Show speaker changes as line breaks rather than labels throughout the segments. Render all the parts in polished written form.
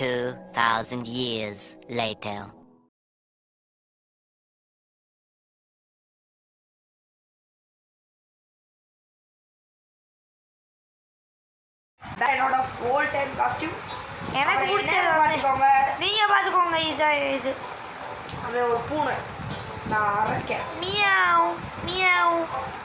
2,000 years later.
என்னோட full time costume
எனக்கு பிடிச்சது
பார்த்துக்கோங்க.
நீங்க பார்த்துக்கோங்க. இது
அவன் ஒரு பூனை, நான் அரைக்கேன்.
Meow meow.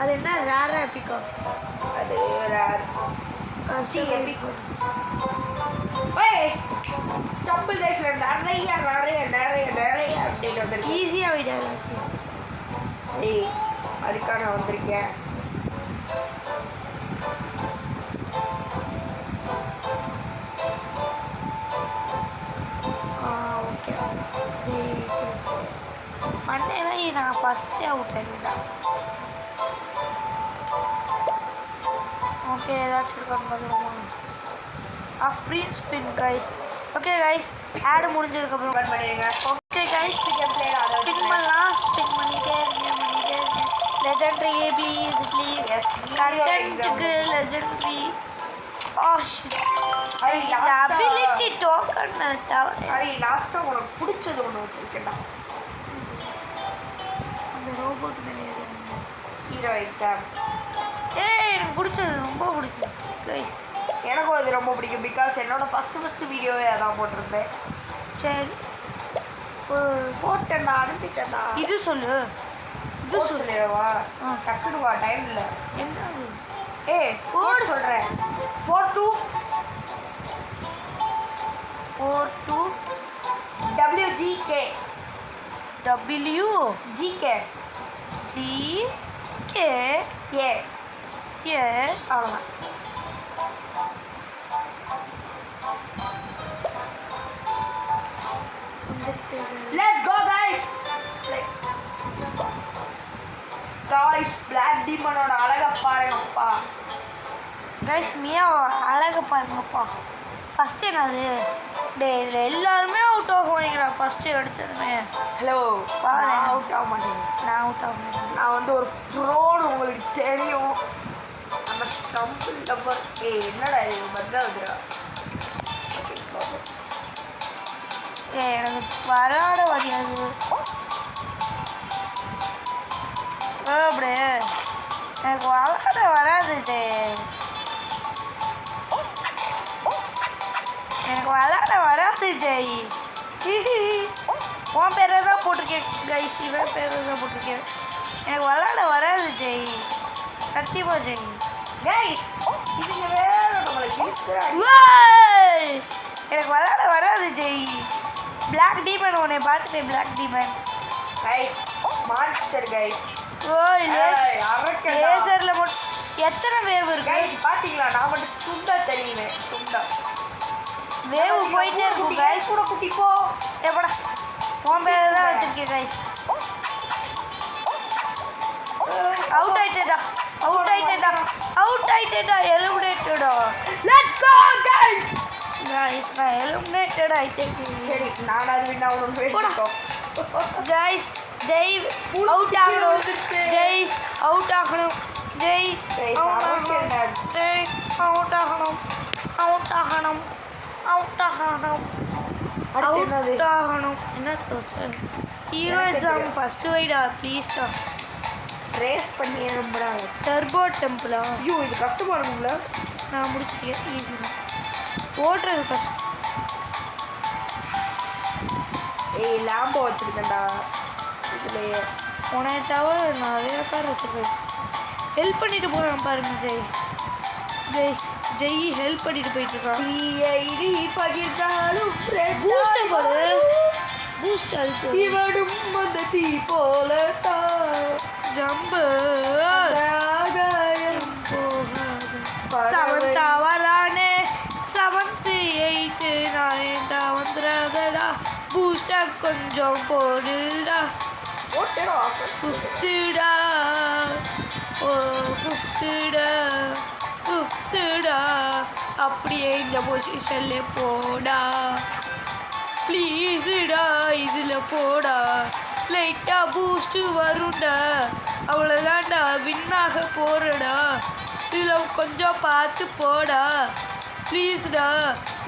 அது என்ன ரேரா எப்பிக்கா?
அது ரேர் ஸ்டம்பிள் கைஸ்ல நிறைய நிறைய நிறைய நிறைய அப்டேட் வந்திருக்கு.
ஈஸியாக வீடியோ
ஏய் அதுக்காக நான் வந்திருக்கேன்.
ஓகே ஜெய் பண்ணேன். நான் ஃபஸ்ட்டே அவுட் ஆகிட்டேன். ஓகே ஏதாச்சும் இருக்கான்னு பார்த்துருமா? Free spin guys. Okay guys ஆடு முடிஞ்சதுக்கப்புறம்
கட் பண்ணிடுங்க.
ஓகே கைஸ்
ஸ்பின்
பண்ணலாம். ஸ்பின் பண்ணிட்டே இருக்கேன். Legendary please please. கண்டென்ட்டுக்கு லெஜெண்டரி. இந்த அபிலிட்டி டோக்கன் தவிர
அரே லாஸ்ட்டாக உனக்கு பிடிச்சது ஒன்று வச்சுருக்கேன்டா.
அந்த ரோபோட் மேலே
ஹீரோ எக்ஸாம்.
எனக்கு பிடிச்சது, ரொம்ப பிடிச்சது கைஸ்.
எனக்கும் அது ரொம்ப பிடிக்கும். பிகாஸ் என்னோட ஃபஸ்ட்டு வீடியோவே அதான் போட்டிருந்தேன்.
சரி
போட்டேன்டா, அனுப்பிட்டேன்டா.
இது சொல்லு. இது
சொல்லுவா டக்குனு வா, டைம் இல்லை.
என்ன
கோட் சொல்கிறேன். 42 WGK
WGK
அவ்வளோதான். Let's go guys. Guys, Black Demonோட அழகை பாருங்கப்பா.
கைஸ் மியா அழகை பாருங்கப்பா. ஃபஸ்ட்டு என்னது இதில் எல்லாருமே அவுட் ஆகுவீங்களா? ஃபஸ்ட்டு எடுத்ததுமே
ஹலோ
பாரு.
அவுட் ஆக மாட்டேங்க.
நான் அவுட் ஆக மாட்டேன்.
நான் வந்து ஒரு ப்ரோன்னு உங்களுக்கு தெரியும். அந்த ஸ்டம்பிள் டப்பர் என்னடா இது பத்தாதுடா.
எனக்கு வராட வரையாது அப்படி. எனக்கு விளாட வராது. எனக்கு விளாட வராது ஜெய். உன் பேரை தான் போட்டிருக்கேன் கைஸ். இவன் பேரை தான் போட்டிருக்கேன். எனக்கு விளாட வராது ஜெய், சத்தியமா ஜெய்.
கைஸ் இதுங்க வேற நம்மளுக்கு இருக்கிறாங்க.
எனக்கு விளாட வராது ஜெய். பிளாக் டீமன் உன்னை பார்த்துட்டேன். Black demon
guys monster guys.
லேசர்ல மட்டும் எத்தனை வேவ் இருக்கு
கைஸ் பாத்தீங்களா? நான் மட்டும் துண்டா தெரியுவேன். துண்டா
வேவ் போயிட்டே இருக்கும் கைஸ்.
கூட குட்டி போ
எப்படா உன் பேரை தான் வச்சிருக்கேன் கைஸ். அவுட் ஆயிட்டேடா. எலிமினேட்டடா.
Let's go guys.
கைஸ் நான் எலிமினேட்டட் ஆயிட்டேன்.
சரி நான் அது வின் ஆகணும் வெயிட்
கைஸ். ஜெய் அவுட் ஆகணும். ஜெய் அவுட் ஆகணும். ஜெய் அவுட் ஆகணும். என்ன தோச்சு? ஹீரோ எக்ஸாம் ஃபர்ஸ்ட் வைடா ப்ளீஸ்டா.
ரேஸ் பண்ணி நம்புறாங்க.
டர்போ டெம்பிளா?
ஐயோ இது கஷ்டமா இருக்கும்ல.
நான் முடிச்சிட்டேன். ஈஸி தான் ஓட்டுறது கஷ்டம்.
லாம்போ வச்சிருக்கேன்டா. இதுலயே
உனைய தவிர நிறைய பேர் வச்சிருக்கேன். ஹெல்ப் பண்ணிட்டு போகிறேன் பாருங்க ஜெய். ஜெய் ஹெல்ப் பண்ணிட்டு போயிட்டு இருக்கான். பூஸ்ட் போடு. பூஸ்ட் அழுத்து.
இவடும் அந்த தீ போல
ஜம்பு செவன்த் வரானே. 7th 8th 9th வந்துடாதடா. பூஸ்டா கொஞ்சம் போடுடா. ஃபிஃப்த்துடா. ஃபிஃப்த்துடா. அப்படியே இந்த பொசிஷன்ல போடா ப்ளீஸுடா. இதில் போடா. லைட்டாக பூஸ்ட்டு வரும்டா. அவ்வளோதான்டா வின்னாக போகிறடா. இதில் கொஞ்சம் பார்த்து போடா ப்ளீஸ்டா.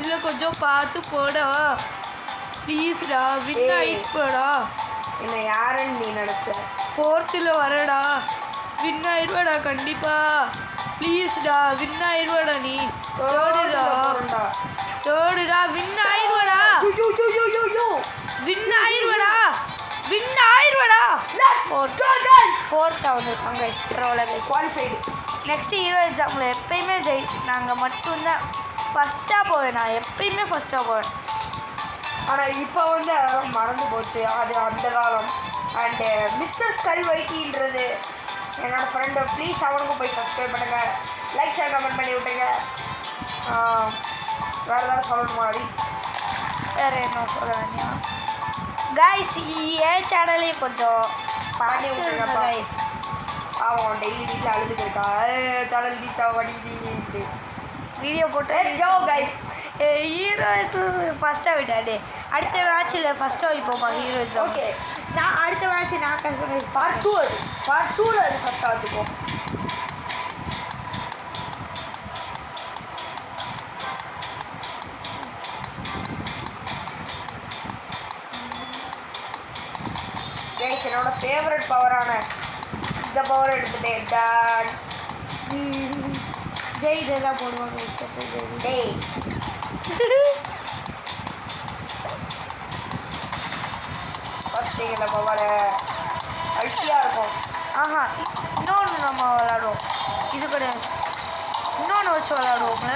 இதில் கொஞ்சம் பார்த்து போடா ப்ளீஸ்டா வின்
ஏய்.
ஆயிடுவாடா
என்ன யாருன்னு நீ நினச்ச?
4th வரடா வின் ஆயிடுவாடா கண்டிப்பா ப்ளீஸ்டா வின் ஆயிடுவாடா நீ தேர்டுடா வின் ஆயிடுவாடா வின் ஆயிடுவாடா வின் ஆயிடுவாடா ஃபோர்த்தாக வந்திருக்காங்க ப்ரோவில்
குவாலிஃபைடு.
நெக்ஸ்ட் ஹீரோ எக்ஸாமில் எப்பயுமே நாங்கள் மட்டும்தான் ஃபஸ்ட்டாக போவேன் நான் எப்பயுமே ஃபஸ்ட்டாக போவேன்
ஆனால் இப்போ வந்து அதெல்லாம் மறந்து போச்சு. அது அந்த காலம். அண்டு மிஸ்டர் ஸ்கல் வைக்கின்றது என்னோட ஃப்ரெண்டு. ப்ளீஸ் அவனுக்கும் போய் சப்ஸ்கிரைப் பண்ணுங்கள், லைக் ஷேர் கமெண்ட் பண்ணி விட்டுங்க. வேறு ஏதாவது சொல்லணுமா? அடி
வேறு என்ன சொல்ல வேண்டியா கைஸ் ஏன் சேனலே கொஞ்சம்
பண்ணி விட்டுருங்கப்பா.
கைஸ்
அவன் டெய்லி வீட்டில் அழுதுக்கு இருக்கா, தடல் வீச்சா வடிட்டு
வீடியோ போட்டு
கைஸ்.
ஹீரோ ஃபஸ்ட்டாக விட்டாடே அடுத்த மேட்ச்சில் ஃபஸ்ட்டாக வைப்போமா ஹீரோ
ஓகே,
நான் அடுத்த மேட்ச் நான் கஷ்டம்
பார்ட் 2 அது பார்ட் 2ல் அது ஃபஸ்ட்டாக வச்சுப்போம். கைஸ் என்னோட ஃபேவரட் பவரான இந்த பவர் எடுத்துட்டேன். டான்
ஜெய் இதெல்லாம் போடுவாங்க
டேய் பார்த்தீங்களா பவரை அழிச்சியாக இருக்கும்.
ஆஹா இன்னொன்று நம்ம விளாடுவோம் இது கிடையாது இன்னொன்று வச்சு விளாடுவோம்ல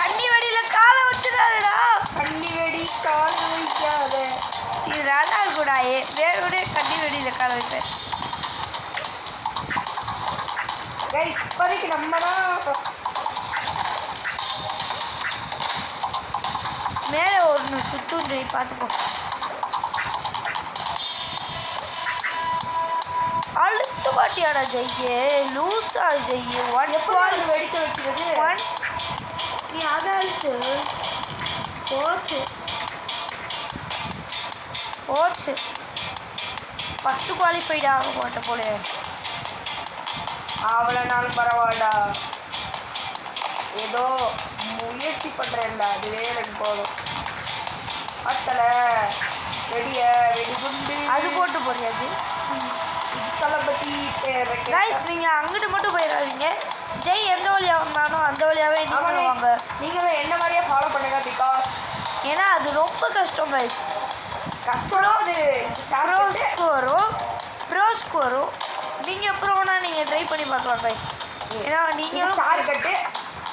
கண்ணி வெடியில் காலை வச்சுடாதடா
கண்ணி வெடி கால் வைக்காத.
இது நல்லா கூடாயே வேறுடைய கண்ணி வெடியில் காலை வைப்பேன்
கைஸ் இப்போதைக்கு நம்ம தான்
மேலே ஒன்று சுற்றும் ஜெய் பார்த்துப்போம் அழுத்து பாட்டியாடா ஜெய்யே லூஸா ஜெய்யே
எப்போ வெடிக்க வைக்கிறது?
நீ அதை அழுத்து போச்சு ஃபஸ்ட்டு குவாலிஃபைடு ஆக மாட்டேன் போல
அவ்வளோனாலும் பரவாயில்லடா, ஏதோ முயற்சி பண்ணுறேன்டா, அதுவே எனக்கு போதும். அத்தலை வெடிகுண்டு
அது போட்டு போறியாது
தளபதி
கைஸ் நீங்கள் அங்கிட்டு மட்டும் போயிடாதீங்க ஜெய் எந்த வழியாக வந்தானோ அந்த வழியாகவே நீங்களும் வாங்க.
நீங்களும் என்ன மாதிரியே ஃபாலோ பண்ணுங்க. பிகாஸ்
ஏன்னா அது ரொம்ப கஷ்டம் கைஸ்
கஷ்டம். அது
ப்ரோஸ்க்கு வரும் நீங்கள் ப்ரோனா நீங்கள் ட்ரை பண்ணி பார்க்கலாம் கைஸ் ஏன்னா நீங்களும்
ஷார்ட் கட்டு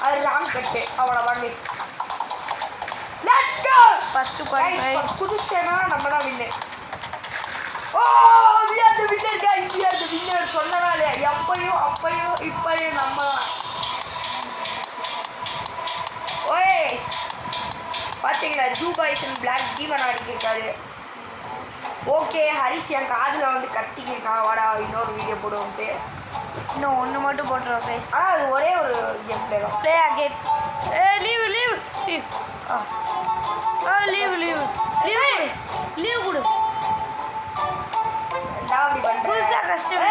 அது ராங் கட்டு அவ்வளோதான்.
ஃபஸ்ட்டு குவாலிஃபை
புதுச்சேனா நம்ம தான் வின்னு. ஓ we are the winner guys, we are the winner. சொன்னனாலே எப்பயும் அப்பயும் இப்பயும் நம்ம தான். ஓய் பார்த்தீங்களா ஜூபாய்சன் பிளாக் டீமன் ஆடிக்கிருக்காரு. ஓகே ஹரிஷ் என் காதில் வந்து கத்திக்கிருக்கான், வாடா இன்னொரு வீடியோ போடுவோம்ட்டு.
இன்னும் ஒன்று மட்டும் போட்டுருவோம் கைஸ்.
ஆனால் அது ஒரே ஒரு கேம் பிளே தான்.
ப்ளே அகேன் லீவ் கொடு புதுசாக கஷ்டம்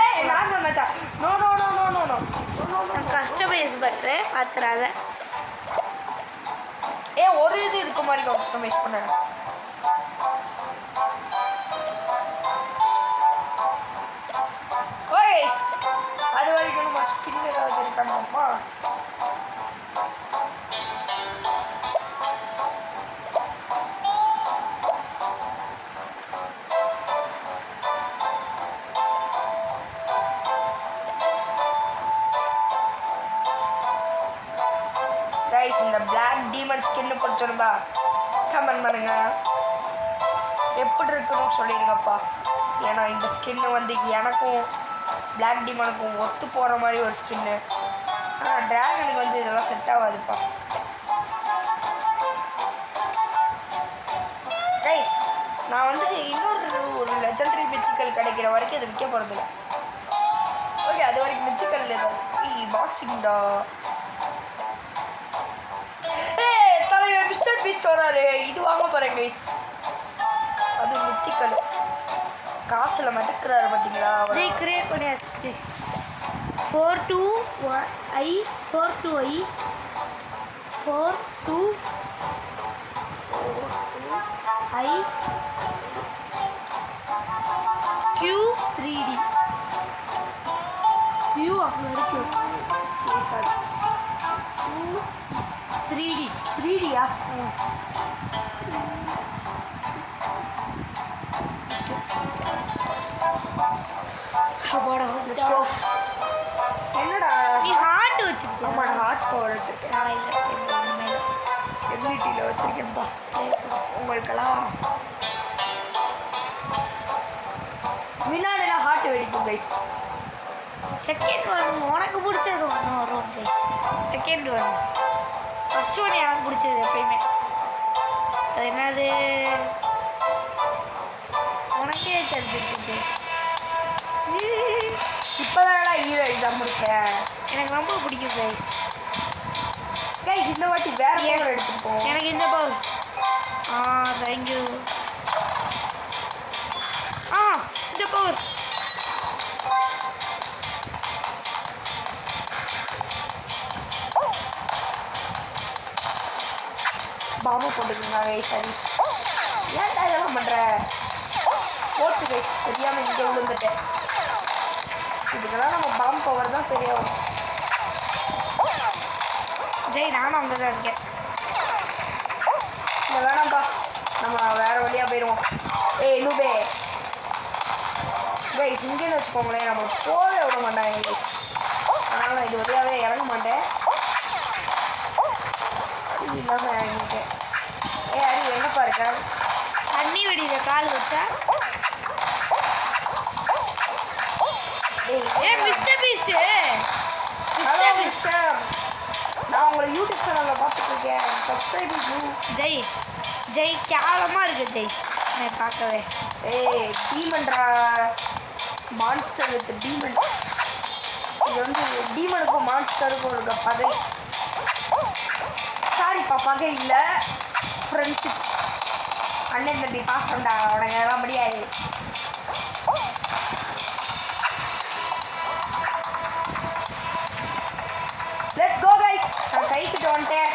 கஸ்டமைஸ் பண்ணுறேன் பார்த்துறாத
ஒரு இது இருக்க மாதிரி கஸ்டமைஸ் பண்ண. அது வரைக்கும் நம்ம ஸ்பின் ஏதாவது இருக்காங்கம்மா. இந்த பிளாக் டீமன் ஸ்கின்னு பிடிச்சிருந்தா கமெண்ட் பண்ணுங்க, எப்படி இருக்குன்னு சொல்லிடுங்கப்பா. ஏன்னா இந்த ஸ்கின்னு வந்து எனக்கும் பிளாக் டீமனுக்கும் ஒத்து போகிற மாதிரி ஒரு ஸ்கின்னு. ஆனால் ட்ராகனுக்கு வந்து இதெல்லாம் செட் ஆகாதுப்பா. ரைஸ் நான் வந்து ஒரு லெஜெண்டரி மித்திக்கல் கிடைக்கிற வரைக்கும் இது விற்க போகிறதில்ல. ஓகே அது வரைக்கும் மித்திக்கல் ஏதாவது பாக்ஸிங்டா. தலைவர் மிஸ்டர் பீஸ்ட் வராரு, இது வாங்க போகிறேன் கைஸ். அது மித்திக்கல் காசில் மிதக்கிறாரு பார்த்தீங்களா.
கிரியேட் பண்ணியாச்சு. 4 2 I I Q 3D Q அங்கே இருக்கு
சரி சார்
3D
3Dயா
அப்பாடா
லெட்ஸ் கோ என்னடா
நீ ஹார்ட் வச்சிருக்கியா
ஆமா நான் ஹார்ட் பவர் வச்சிருக்கேன்
நான் இல்லை
எபிலிட்டியில் வச்சிருக்கேன்ப்பா உங்களுக்கெல்லாம் முன்னாடிலாம் ஹார்ட் வெடிக்கும் கைஸ்
செகண்ட் ஒன் உனக்கு பிடிச்சது ஒன்று வரும் Jai second one first one எனக்கு பிடிச்சது எப்பயுமே அது என்னது உனக்கே தெரிஞ்சிருக்கு
இப்போதான் ஹீரோ எக்ஸாம் முடிச்சேன்
எனக்கு ரொம்ப பிடிக்கும் கைஸ்
கைஸ் இந்த வாட்டி வேற பவர் எடுத்துப்போம்
எனக்கு இந்த பவர் தேங்க்யூ இந்த பவர்
பாம்பு போட்டுக்கோங்க கைஸ் சரி ஏன்டா இதெல்லாம் பண்ற போச்சு கைஸ் தெரியாம இங்கே விழுந்துட்டேன் இதுக்கெல்லாம் நம்ம பாம்பு பவர் தான் சரியாகும்
ஜெய் நானும் அங்கே தான் இருக்கேன்
இல்லை வேணாம்ப்பா நம்ம வேற வழியாக போயிடுவோம் ஏய் நூபே கைஸ் இங்கேன்னு வச்சுக்கோங்களேன் நம்ம போகவே விட மாட்டாங்க கைஸ் அதனால் நான் இது வழியாகவே இறங்க மாட்டேன் இது இல்லாமல் இறங்கிட்டேன் அரி எங்கப்பா இருக்க
தண்ணி வெடியில் கால் வச்சா மிஸ்டர் பீஸ்ட்
ஹலோ மிஸ்டர் நான் உங்களை யூடியூப் சேனலில் பார்த்துட்டு இருக்கேன் சப்ஸ்கிரைப் யூ
ஜெய் ஜெய் கேவலமாக இருக்கு ஜெய் நான் பார்க்கவே
ஏய் டீமன்ரா மான்ஸ்டர் வித் டீமன் இது வந்து டீமனுக்கும் மான்ஸ்டருக்கும் இருக்க பகை சாரிப்பா பகை இல்லை ஃப்ரெண்ட்ஷிப் அண்ணன் தம்பி பாசம்டா உனக்கு எல்லாம் முடியாது லெட்ஸ் கோ கைஸ் நான் கைக்கிட்ட வந்துட்டேன்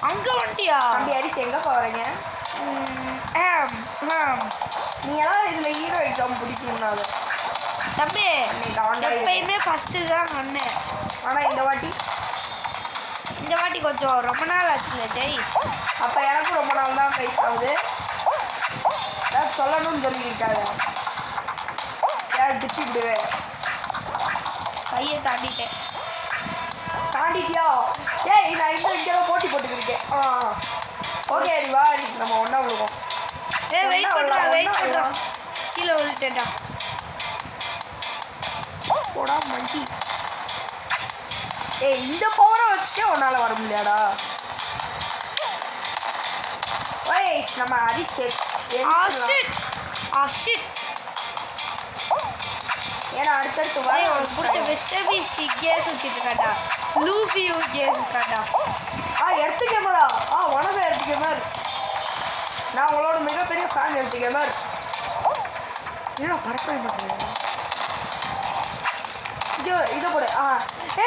அங்கே வந்துட்டியா
தம்பி அரிசி எங்கே போகிறீங்க நீ எல்லாம் இதில் ஹீரோ எக்ஸாம் பிடிக்கும்னா அது
தம்பி எப்பயுமே ஃபஸ்ட்டு தான் அண்ணன்
ஆனால் இந்த
வாட்டி கொஞ்சம் ரொம்ப நாள் ஆச்சுல ஜெய்
அப்போ எனக்கும் ரொம்ப நாள் தான் கைஸ் ஆகுது ஏதாவது சொல்லணும்னு சொல்லியிருக்காங்க யார் திட்டி விடுவேன்
கையை தாண்டிட்டேன்
தாண்டிட்டியா ஏய் நான் இன்னும் இங்கே போட்டி போட்டுக்கிருக்கேன் ஓகே அடி வா அடி நம்ம ஒன்றா விழுவோம்
வெயிட் பண்ணுறா கீழே விழுட்டேன்டா
போடா மங்கி ஏய் இந்த பவரை வச்சுட்டே உன்னால் வர முடியாடா ஓய்ஸ் நம்ம அரிஸ்டேட் ஏன்னா அடுத்தடுத்து வர
பிடிச்ச மிஸ்டர் பீஸ்ட் இங்கே சுற்றிட்டு இருக்காண்டா லூஃபி இங்கே இருக்காண்டா
எடுத்து கேமரா வணக்கம் எடுத்து கேமர் நான் உங்களோட மிகப்பெரிய ஃபேன் எடுத்து கேமர் ஏன்னா பறக்கவே மாட்டேங்க இதை போடு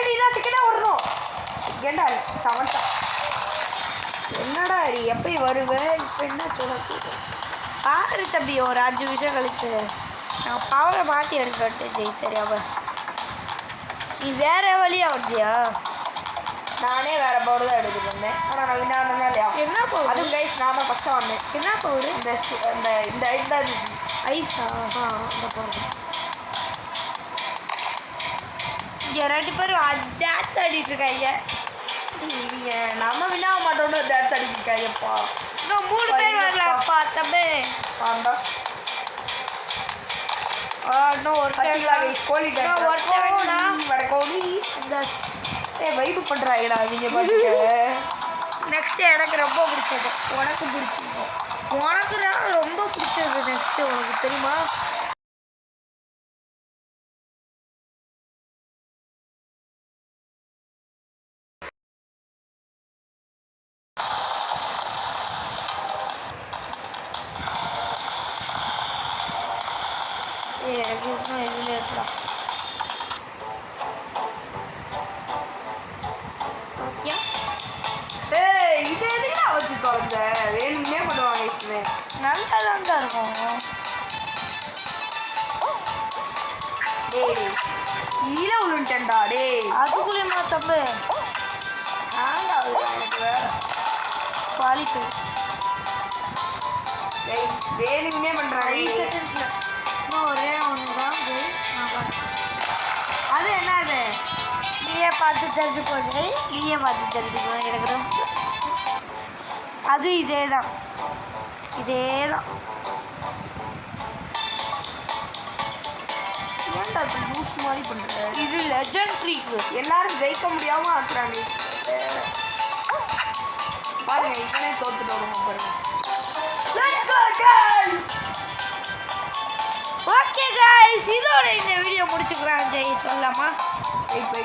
நீ தான் செகண்டாக வரணும் செகண்டா செவன்த்தா என்னடா அடி எப்பயும் வருவேன் இப்போ என்ன சொல்ல
பாரு தம்பி ஒரு 5 நிமிஷம் கழிச்சு நான் பவரை மாற்றி எடுத்துட்டேன் ஜெய் தெரியாம நீ வேற வழியா வந்தியா
நானே வேற பவுடர் தான் எடுத்துட்டு வந்தேன் ஆனால் நான் வினாடினா இல்லையா
என்ன பவுடர்
அதுவும் கைஸ் நான் தான் ஃபஸ்ட்டாக வந்தேன்
என்ன பவுடர்
இந்த
ஐஸா இந்த பவுடர் இங்கே 2 பேரும் டான்ஸ் ஆடிட்டு இருக்காங்க
நீங்கள் நம்ம வினா மாட்டோன்னு டான்ஸ் அடிக்கிருக்காங்கப்பா
இன்னும் 3 பேர் வரலப்பா தம்பி
ஆண்டா
இன்னும்
கோழி கோழி வைப்பு பண்ணுறாங்கடா நீங்கள் பாட்டுக்க
நெக்ஸ்ட் எனக்கு ரொம்ப பிடிச்சது உனக்கு பிடிச்சிருக்கும் உனக்கு தான் ரொம்ப பிடிச்சது நெக்ஸ்ட் உனக்கு தெரியுமா எனக்கு இன்னும் இதில் இருக்கலாம்
வேணும்னே பண்ணுவாங்க ஐஸ்மே.
நல்லா தாங்க இருக்கும்.
டேய் கீழே விழுந்துட்டேன்டா டேய்.
அதுக்குள்ளேயுமா தப்பு
எனக்கு வேற
குவாலிஃபை
கைஸ் வேணும்னே பண்ணுறாங்க.
5 செகண்ட்ஸில் இன்னும் ஒரே ஒன்று தான் போய் நான் பார்த்தேன். அது என்னது நீயே பார்த்து தெரிஞ்சுக்கோங்க. நீயே பார்த்து தெரிஞ்சுக்கோ. எனக்கு ரொம்ப அது இதே தான்
ஏன்டா இப்படி லூஸ் மாதிரி பண்ணுற?
இது லெஜண்ட் ட்ரீக்கு.
எல்லாரும் ஜெயிக்க முடியாமல் ஆக்குறாங்க. பாருங்க இவனே தோத்துட்டு வருவோம் பாருங்க.
ஓகே கைஸ், இதோட இந்த வீடியோ முடிச்சுக்கலாம். ஜெய் சொல்லலாமா?
வெயிட்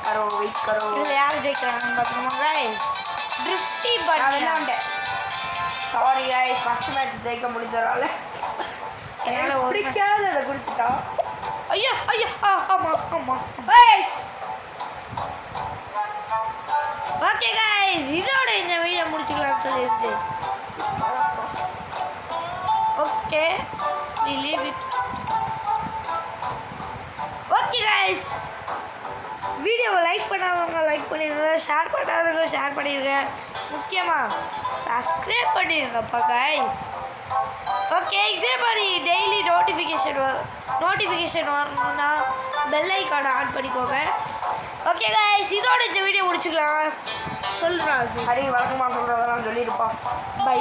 கரோ.
இதில் யார் ஜெயிக்கிறாங்கன்னு பார்த்துக்கோமா கைஸ்? ட்ரிஃப்டி பண்ணி
விளையாண்டேன். சாரி கைஸ், ஃபர்ஸ்ட் மேட்ச் ஜெயிக்க முடிஞ்சதால
என்னால் ஒரு
பிடிக்காத அதை கொடுத்துட்டான்.
ஐயோ ஆமாம்
கைஸ்
ஓகே கைஸ், இதோட இந்த வீடியோ முடிச்சுக்கலாம்னு சொல்லிடுச்சு. Okay we leave it. Okay guys, வீடியோவை லைக் பண்ணாதவங்க லைக் பண்ணிடுங்க, ஷேர் பண்ணாதவங்க ஷேர் பண்ணிடுங்க, முக்கியமாக சப்ஸ்கிரைப் பண்ணிடுங்கப்பா கைஸ். ஓகே, இதே மாதிரி டெய்லி நோட்டிஃபிகேஷன் வரணும்னா பெல் ஐக்கானை ஆன் பண்ணிக்கோங்க. ஓகே கைஸ், இதோட இந்த வீடியோ முடிச்சுக்கலாம். சொல்கிறான்
அடி வழக்கமாக சொல்கிறதெல்லாம் சொல்லியிருப்பா.
பை.